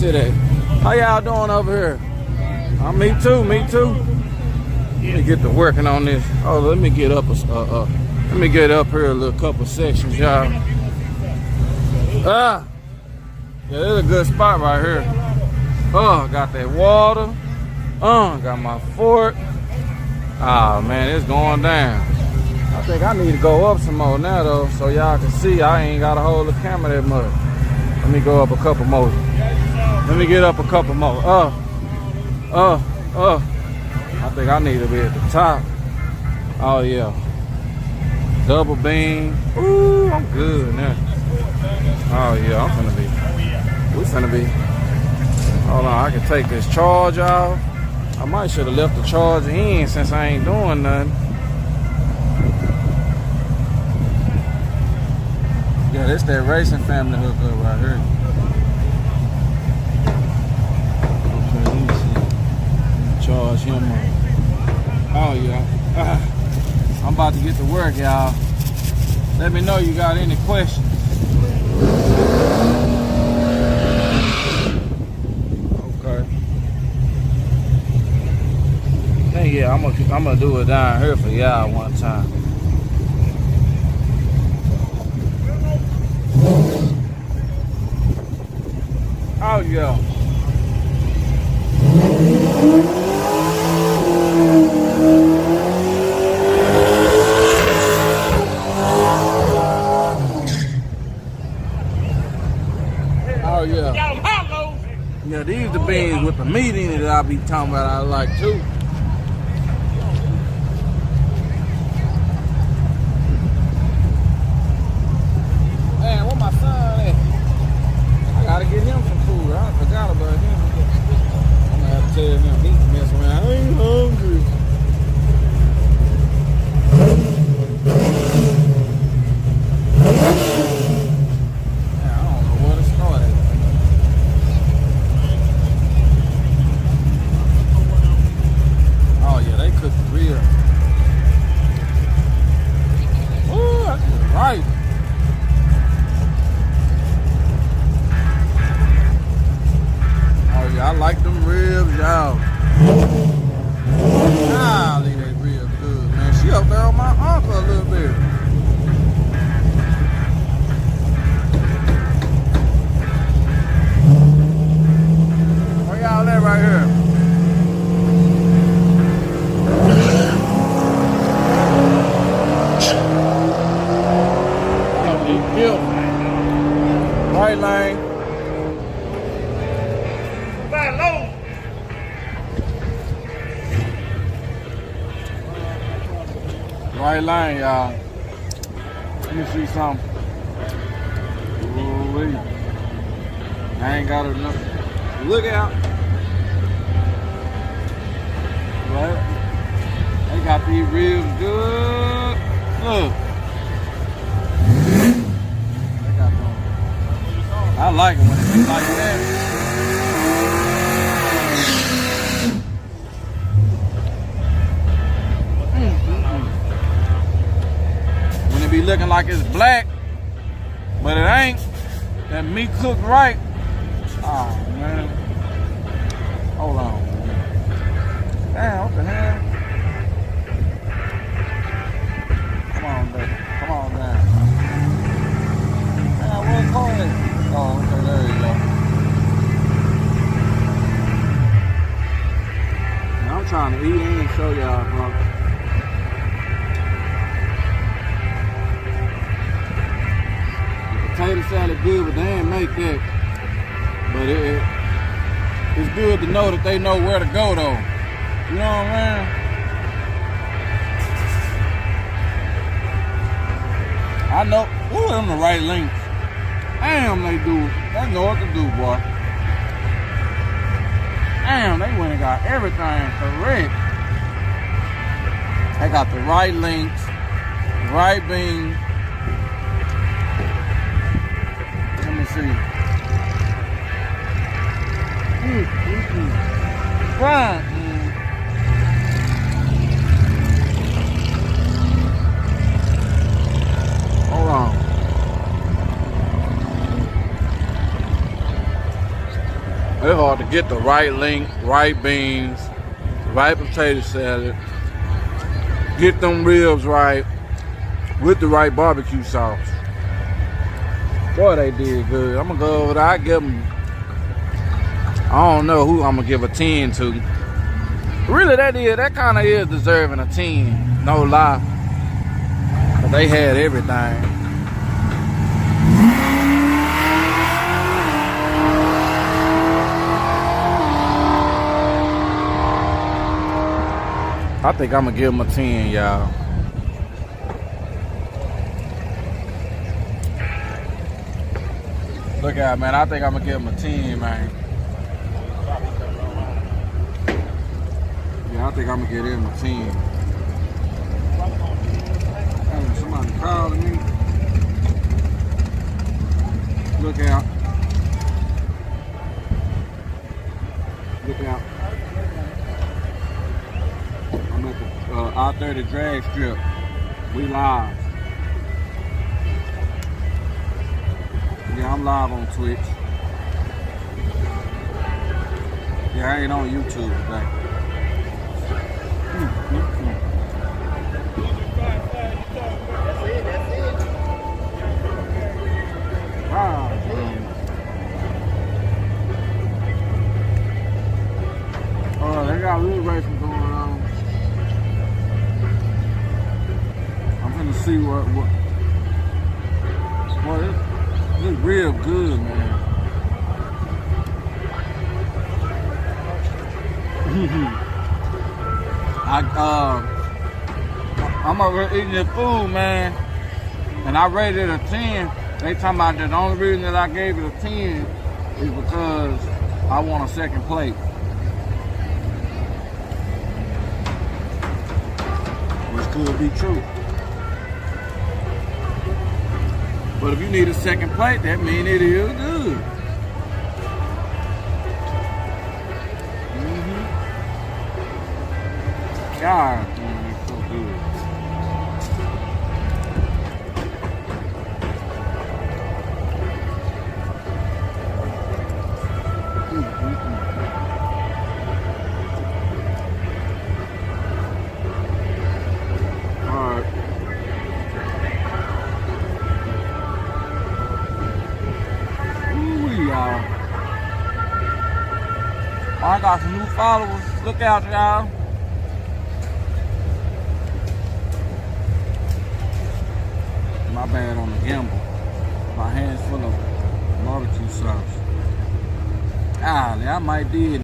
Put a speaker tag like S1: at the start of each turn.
S1: Today. How y'all doing over here? Me too, me too. Let me get to working on this. Oh, let me get up here a little couple sections, y'all. Yeah, this is a good spot right here. Got that water. Got my fork. Ah, man, it's going down. I think I need to go up some more now though, so y'all can see I ain't got to hold the camera that much. Let me go up a couple more. Let me get up a couple more. I think I need to be at the top. Oh yeah. Double beam. Ooh, I'm good now. Oh yeah, we finna be. Hold on, I can take this charge off. I might should have left the charge in since I ain't doing nothing. Yeah, this that racing family hookup right here. Okay, let me see. Charge him up. Oh yeah. I'm about to get to work, y'all. Let me know you got any questions. Okay. Hey, yeah, I'm gonna do it down here for y'all one time. Oh yeah. Oh yeah. Yeah, these the beans with the meat in it that I be talking about I like too. Man, where my son at? I gotta get him some food. I forgot about him. I'm gonna have to tell him he can mess around. I ain't hungry. Man, I don't know where to start at. Oh yeah, they cook the real. Ooh, that's just right. I like them ribs, y'all. Golly, they real good, man. She up there on my uncle a little bit. Where y'all at right here? Oh, he killed me. Right lane. Right line, y'all. Let me see something. Ooh-wee. I ain't got enough. Look out. Right. They got these ribs good. Look. They got them. I like it when it be like that. Be looking like it's black, but it ain't. That meat cooked right. Oh man. Hold on. Damn, what the hell? Come on, baby. Come on down. Damn, where's Corey? Oh, okay, there you go. Now, I'm trying to eat and show y'all, bro. Potato salad good, but they ain't make that. But it's good to know that they know where to go though. You know what I'm saying? I know. Ooh, them the right length. Damn, they do. They know what to do, boy. Damn, they went and got everything correct. They got the right lengths, right beam. Let me see. Right. Hold on. It's hard to get the right length, right beans, right potato salad, get them ribs right with the right barbecue sauce. Boy, they did good. I'm gonna go over there. I give them, I don't know who I'm gonna give a 10 to. Really, that kind of is deserving a 10, no lie. But they had everything. I think I'm gonna give them a 10, y'all. Look out, man. I think I'm gonna give them a 10, man. Yeah, I think I'm gonna give them a 10. Hey, somebody calling me. Look out. Look out. I'm at the I-30 drag strip. We live. Yeah, I'm live on Twitch. Yeah, I ain't on YouTube today. Wow. Oh, they got real racing going on. I'm gonna see what it's real good, man. I'm over here eating this food, man, and I rated it a 10. They talking about that the only reason that I gave it a 10 is because I want a second plate. Which could be true. But if you need a second plate, that means it is good. God, man, it's so good. All right. Ooh, y'all. I got some new followers. Look out, y'all. My bad on the gimbal. My hands full of barbecue sauce. Golly, I might did.